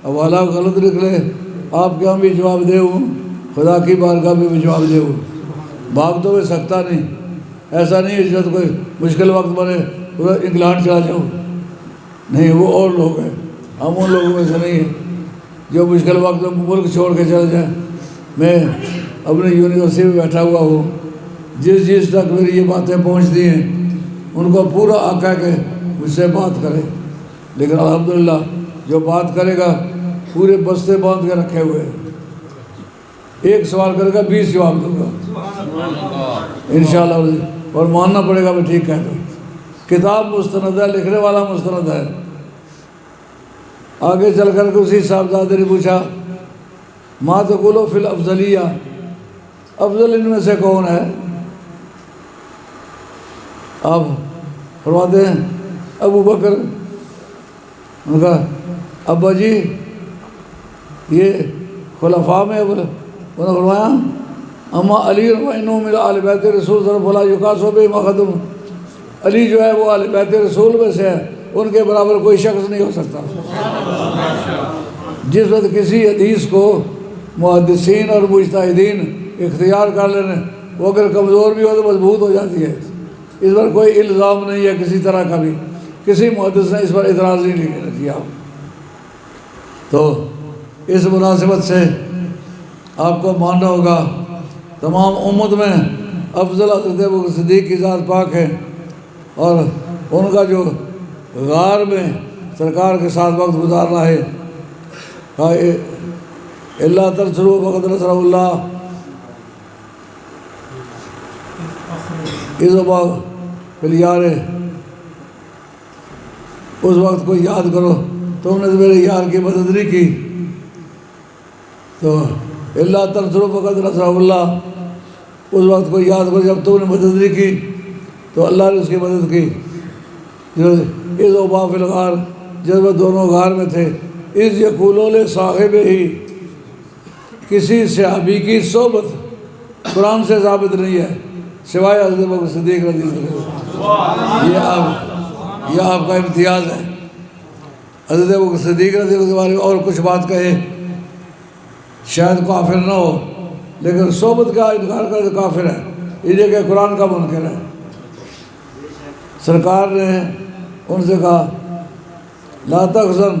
حوالہ غلط نکلے آپ کے ہم بھی جواب دے ہوں، خدا کی بارگاہ میں بھی جواب دے ہوں۔ بھاگ تو میں سکتا نہیں، ایسا نہیں اس وقت کوئی مشکل وقت بنے پورا انگلینڈ چلا جاؤں، نہیں، وہ اور لوگ ہیں، ہم ان لوگوں میں سے نہیں ہیں جو مشکل وقت میں ملک چھوڑ کے چل جائیں۔ میں اپنی یونیورسٹی میں بیٹھا ہوا ہوں، جس تک میری یہ باتیں پہنچتی ہیں ان کو پورا حق ہے کہ مجھ سے بات کرے، لیکن الحمدللہ جو بات کرے گا پورے بستے باندھ کے رکھے ہوئے ہیں، ایک سوال کرے گا 20 جواب دوں گا انشاءاللہ، اور ماننا پڑے گا میں ٹھیک کہتا ہوں۔ کتاب مستند ہے، لکھنے والا مستند ہے۔ آگے چل کر کے اسی صاحبزادے نے پوچھا ما تقولو فی الافضلیہ، افضل ان میں سے کون ہے؟ آپ فرماتے ہیں ابو بکر۔ انہوں نے کہا ابا جی یہ خلفاء میں انہوں نے فرمایا اما علی وَإِنَّهُ مِنْ آلِ بیتِ رسول صلی اللہ علیہ وسلم فَلَا يُقَاسُ بِهِ مَخَدُمٌ، علی جو ہے وہ آل بیت رسول میں سے ہے، ان کے برابر کوئی شخص نہیں ہو سکتا۔ جس وقت کسی حدیث کو محدثین اور مجتہدین اختیار کر لینے، وہ اگر کمزور بھی ہو تو مضبوط ہو جاتی ہے، اس پر کوئی الزام نہیں ہے کسی طرح کا بھی، کسی محدث نے اس پر اعتراض نہیں کیا۔ تو اس مناسبت سے آپ کو ماننا ہوگا تمام امت میں افضل حضرت ابوبکر صدیق کی ذات پاک ہے، اور ان کا جو غار میں سرکار کے ساتھ وقت گزارنا ہے، اللہ تنصروا فقد نصرہ اللہ، اس وقت کو یاد کرو تم نے تو میرے یار کی مدد نہیں کی، تو اللہ تنصروا فقد نصرہ اللہ، اس وقت کو یاد کرو جب تم نے مدد نہیں کی تو اللہ نے اس کی مدد کی۔ اذ ہما فی الغار، جب وہ دونوں غار میں تھے، اذ یقول لصاحبہ، کسی صحابی کی صحبت قرآن سے ثابت نہیں ہے سوائے حضرت ابوبکر صدیق رضی اللہ عنہ۔ یہ آپ کا امتیاز ہے۔ حضرت ابوبکر صدیق رضی اللہ عنہ کے بارے میں اور کچھ بات کہے شاید کافر نہ ہو، لیکن صحبت کا انکار کرے تو کافر ہے، یہ کہ قرآن کا منکر ہے۔ سرکار نے ان سے کہا لا تحزن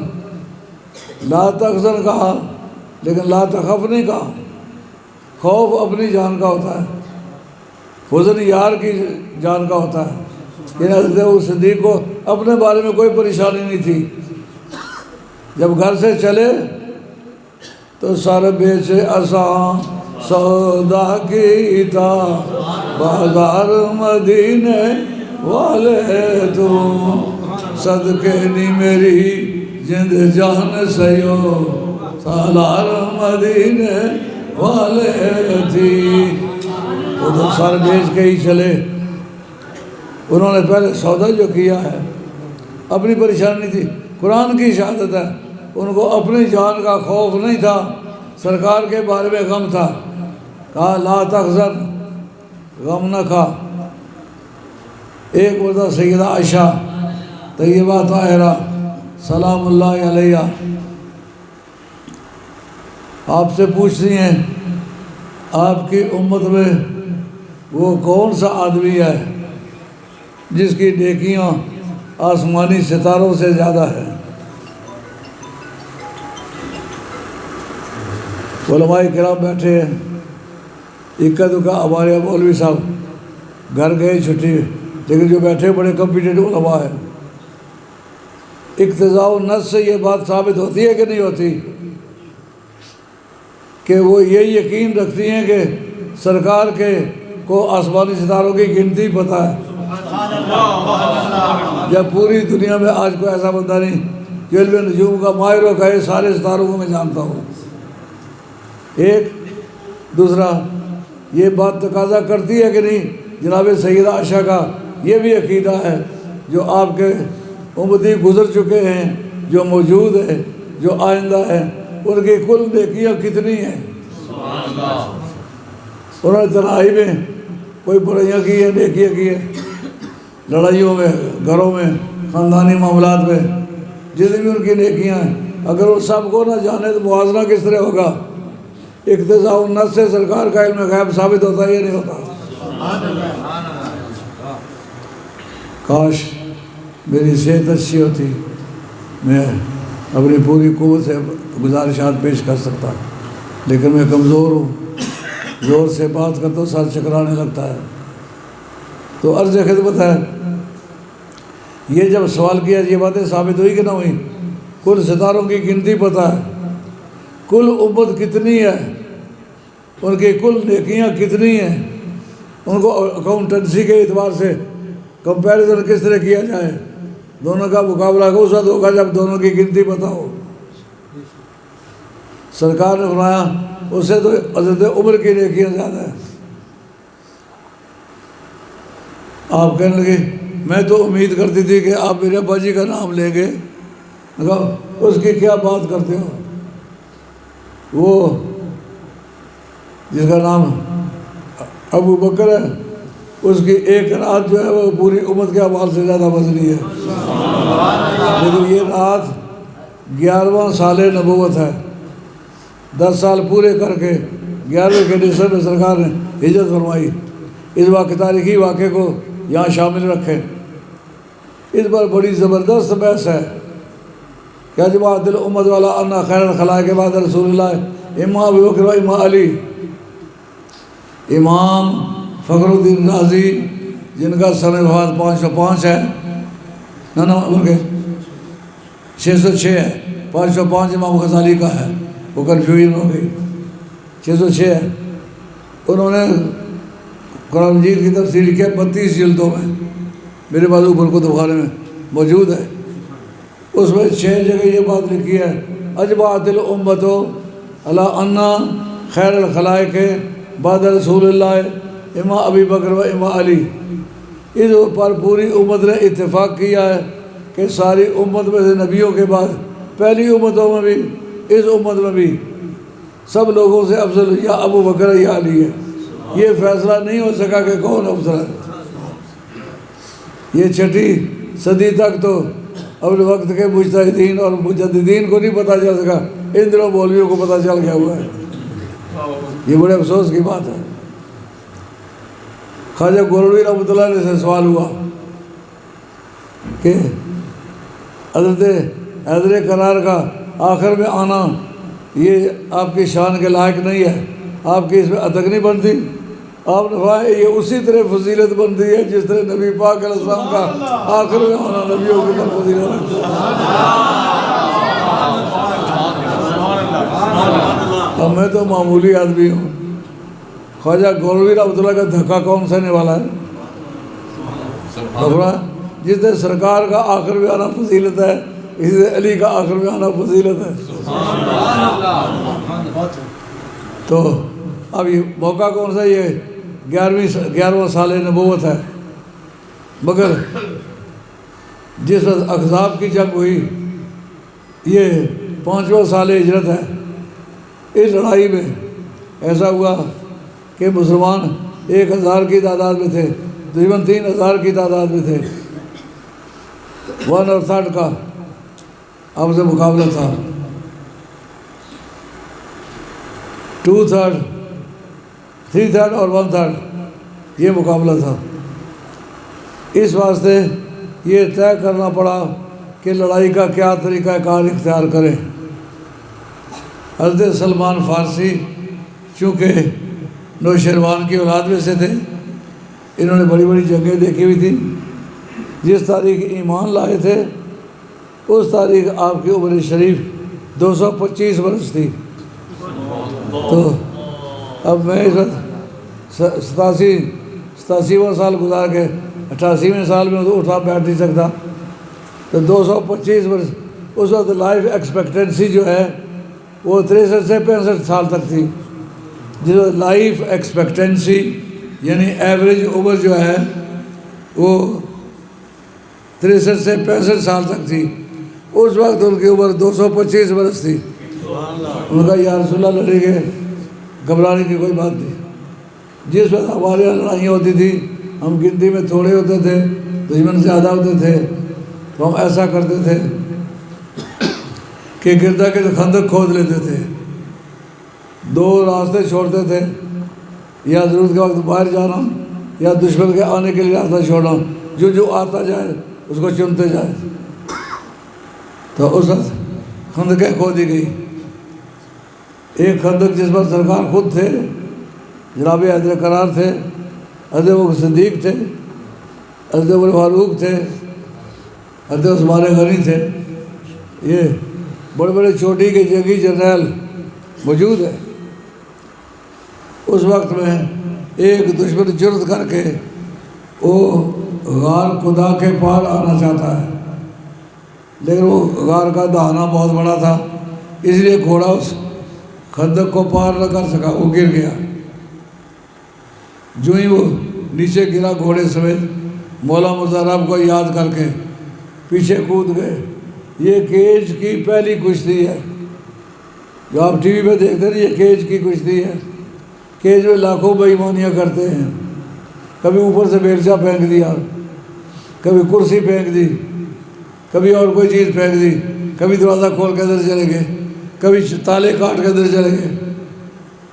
کہا، لیکن لا تخف نہیں کہا۔ خوف اپنی جان کا ہوتا ہے، حزن یار کی جان کا ہوتا ہے۔ یعنی حضرت ابوبکر صدیق کو اپنے بارے میں کوئی پریشانی نہیں تھی، جب گھر سے چلے تو سارے بیچے اساں سودا کیتا بازار مدینے والے تو صدقے نی میری جند جان سیو سالار مدینے والے تھی۔ ادھر سارے بیچ کے ہی چلے، انہوں نے پہلے سودا جو کیا ہے، اپنی پریشانی نہیں تھی، قرآن کی شہادت ہے، ان کو اپنی جان کا خوف نہیں تھا، سرکار کے بارے میں غم تھا۔ کہا لا تحزن، غم نہ کھا۔ ایک مرتبہ سیدہ عائشہ طیبہ طاہرہ سلام اللہ علیہ آپ سے پوچھتی ہیں آپ کی امت میں وہ کون سا آدمی ہے جس کی نیکیاں آسمانی ستاروں سے زیادہ ہے؟ علماء کرام بیٹھے ہیں، اکا دکا ہمارے مولوی صاحب گھر گئے چھٹی، لیکن جو بیٹھے بڑے کمپیٹیٹو علماء ہیں۔ اقتضاء النص سے یہ بات ثابت ہوتی ہے کہ نہیں ہوتی کہ وہ یہ یقین رکھتی ہیں کہ سرکار کے کو آسمانی ستاروں کی گنتی پتہ ہے، جب پوری دنیا میں آج کوئی ایسا بندہ نہیں جو علم نجوم کا ماہر ہو کہے سارے ستاروں کو میں جانتا ہوں۔ ایک دوسرا یہ بات تقاضا کرتی ہے کہ نہیں جناب سیدہ عائشہ کا یہ بھی عقیدہ ہے جو آپ کے امتی گزر چکے ہیں، جو موجود ہے، جو آئندہ ہے، ان کی کل نیکیاں کتنی ہیں؟ انہوں نے تنہائی میں کوئی برائیاں کی ہیں، نیکیاں کی ہیں، لڑائیوں میں، گھروں میں، خاندانی معاملات میں، جتنی بھی ان کی نیکیاں ہیں، اگر وہ سب کو نہ جانے تو موازنہ کس طرح ہوگا؟ اقتضاء النص سے سرکار کا علم غیب ثابت ہوتا ہے، یہ نہیں ہوتا۔ کاش میری صحت اچھی ہوتی، میں اپنی پوری قوت سے گزارشات پیش کر سکتا، لیکن میں کمزور ہوں، زور سے بات کرتا ہوں سر چکرانے لگتا ہے۔ تو عرض خدمت ہے، یہ جب سوال کیا یہ باتیں ثابت ہوئی کہ نہ ہوئی؟ کل ستاروں کی گنتی پتہ ہے، کل امت کتنی ہے، ان کی کل نیکیاں کتنی ہیں، ان کو اکاؤنٹنسی کے اعتبار سے کمپیریزن کس طرح کیا جائے، دونوں کا مقابلہ اس وقت ہوگا جب دونوں کی گنتی پتہ ہو۔ سرکار نے فرمایا اس سے تو حضرت عمر کی نیکیاں زیادہ ہیں۔ آپ کہنے لگے میں تو امید کرتی تھی کہ آپ میرے ابا جی کا نام لیں گے، اس کی کیا بات کرتے ہو، وہ جس کا نام ابو بکر ہے، اس کی ایک رات جو ہے وہ پوری امت کے اعمال سے زیادہ وزنی ہے، لیکن یہ رات 11واں سال نبوت ہے، 10 سال پورے کر کے 11ویں کے نصف میں سرکار نے ہجرت فرمائی۔ اس تاریخی واقعے کو یہاں شامل رکھیں۔ اس پر بڑی زبردست بحث ہے کہ اجماعت الامت والا ان خیر الخلائق کے بعد رسول اللہ امام ابو بکر و امام علی۔ امام فخر الدین رازی جن کا سن وفات 505 ہے، نہ بلکہ 606 ہے، 505 امام غزالی کا ہے، وہ کنفیوژن ہو گئی، 606 ہے۔ انہوں نے قرآن مجید کی تفسیر لکھی ہے 32 جلدوں میں، میرے پاس اوپر کتب خانے میں موجود ہے۔ اس میں 6 جگہ یہ بات لکھی ہے، اجمعت الامت علی ان خیر الخلائق بعد رسول اللہ امام ابی بکر و امام علی۔ اس پر پوری امت نے اتفاق کیا ہے کہ ساری امت میں سے نبیوں کے بعد پہلی امتوں میں بھی اس امت میں بھی سب لوگوں سے افضل یا ابو بکر یا علی ہے۔ یہ فیصلہ نہیں ہو سکا کہ کون افضل ہے۔ یہ 6 صدی تک تو اپنے وقت کے مجتہدین اور مجددین کو نہیں پتہ چل سکا، ان دنوں مولویوں کو پتہ چل گیا ہوا ہے۔ یہ بڑے افسوس کی بات ہے۔ خواجہ گولڑوی رحمۃ اللہ علیہ سے سوال ہوا کہ حضرت حیدر کرار کا آخر میں آنا یہ آپ کی شان کے لائق نہیں ہے، آپ کی اس میں ادب نہیں بنتی۔ آپ نے فرمایا یہ اسی طرح فضیلت بنتی ہے جس طرح نبی پاک علیہ السلام کا آخر میں آنا نبیوں کی طرف فضیلت ہے۔ اب میں تو معمولی آدمی ہوں، خواجہ گولڑوی رحمۃ اللہ کا دھکا کون سہنے والا ہے؟ جس طرح سرکار کا آخر میں آنا فضیلت ہے، اسی طرح علی کا آخر میں آنا فضیلت ہے۔ تو اب یہ موقع کون سا؟ یہ 11واں سال نبوت ہے، مگر جس وقت احزاب کی جنگ ہوئی یہ 5واں سال ہجرت ہے۔ اس لڑائی میں ایسا ہوا کہ مسلمان 1000 کی تعداد میں تھے، تقریباً 3000 کی تعداد میں تھے، 1/3 کا آپ سے مقابلہ تھا، 2/3 3/3 اور 1/3 یہ مقابلہ تھا۔ اس واسطے یہ طے کرنا پڑا کہ لڑائی کا کیا طریقہ کار اختیار کریں۔ حضرت سلمان فارسی چونکہ نوشیروان کی اولاد میں سے تھے، انہوں نے بڑی بڑی جنگیں دیکھی ہوئی تھیں۔ جس تاریخ ایمان لائے تھے اس تاریخ آپ کی عمر شریف 225 برس تھی۔ تو اب میں اس وقت 87واں سال گزار کے 88ویں سال میں تو اٹھا بیٹھ نہیں سکتا، تو 225 برس اس وقت لائف ایکسپیکٹنسی جو ہے وہ 63 سے 65 سال تک تھی۔ جس وقت لائف ایکسپیکٹنسی یعنی ایوریج عمر جو ہے وہ 63 سے 65 سال تک تھی، اس وقت ان کی عمر 225 برس تھی۔ انہوں نے کہا یا رسول اللہ لڑیں گے، گھبرانے کی کوئی بات نہیں۔ جس وقت ہمارے یہاں لڑائیاں ہوتی تھی ہم گنتی میں تھوڑے ہوتے تھے، دشمن زیادہ ہوتے تھے، تو ہم ایسا کرتے تھے کہ گردا کے خندق کھود لیتے تھے، دو راستے چھوڑتے تھے، یا ضرورت کے وقت باہر جانا یا دشمن کے آنے کے لیے راستہ چھوڑنا، جو آتا جائے اس کو چنتے جائے۔ تو اس وقت خندقیں کھودی گئی۔ ایک خندق جس پر سرکار خود تھے، جناب حیدر قرار تھے، حضرت ابوبکر صدیق تھے، حضرت عمر فاروق تھے، حضرت عثمان غنی تھے، یہ بڑے بڑے چوٹی کے جنگی جرنیل موجود ہیں۔ اس وقت میں ایک دشمن جرت کر کے وہ غار خدا کے پار آنا چاہتا ہے، لیکن وہ غار کا دہانہ بہت بڑا تھا، اس لیے گھوڑا اس خندق کو پار نہ کر سکا، وہ گر گیا۔ جو ہی وہ نیچے گرا گھوڑے سمیت، مولا مرزا رب کو یاد کر کے پیچھے کود گئے۔ یہ کیج کی پہلی کشتی ہے جو آپ ٹی وی پہ دیکھتے ہیں، یہ کیج کی کشتی ہے۔ کیج میں لاکھوں بے ایمانیاں کرتے ہیں، کبھی اوپر سے بیلچہ پھینک دیا، کبھی کرسی پھینک دی، کبھی اور کوئی چیز پھینک دی، کبھی دروازہ کھول کے اندر چلے گئے، کبھی تالے کاٹ کے اندر چلے گئے۔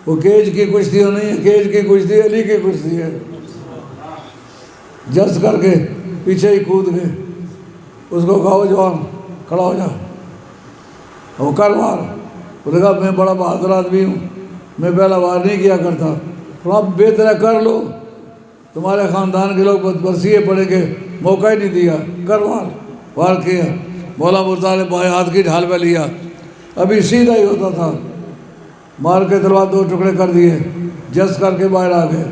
وہ کیج کی کشتی نہیں ہے، کیج کی کشتی علی کی کشتی ہے۔ جس کر کے پیچھے ہی کود گئے، اس کو کہا جوان کھڑا ہو جا، وہ کر وار۔ اس نے کہا میں بڑا بہادر آدمی ہوں، میں پہلا وار نہیں کیا کرتا۔ تھوڑا بہتر ہے کر لو، تمہارے خاندان کے لوگ برسیے پڑیں گے، موقع ہی نہیں دیا، کر وار کیا۔ مولا مرزا نے بائیں ہاتھ کی ڈھال پہ لیا، ابھی سیدھا ہی ہوتا تھا، مار کے تلوار دو ٹکڑے کر دیے، جس کر کے باہر آ گئے۔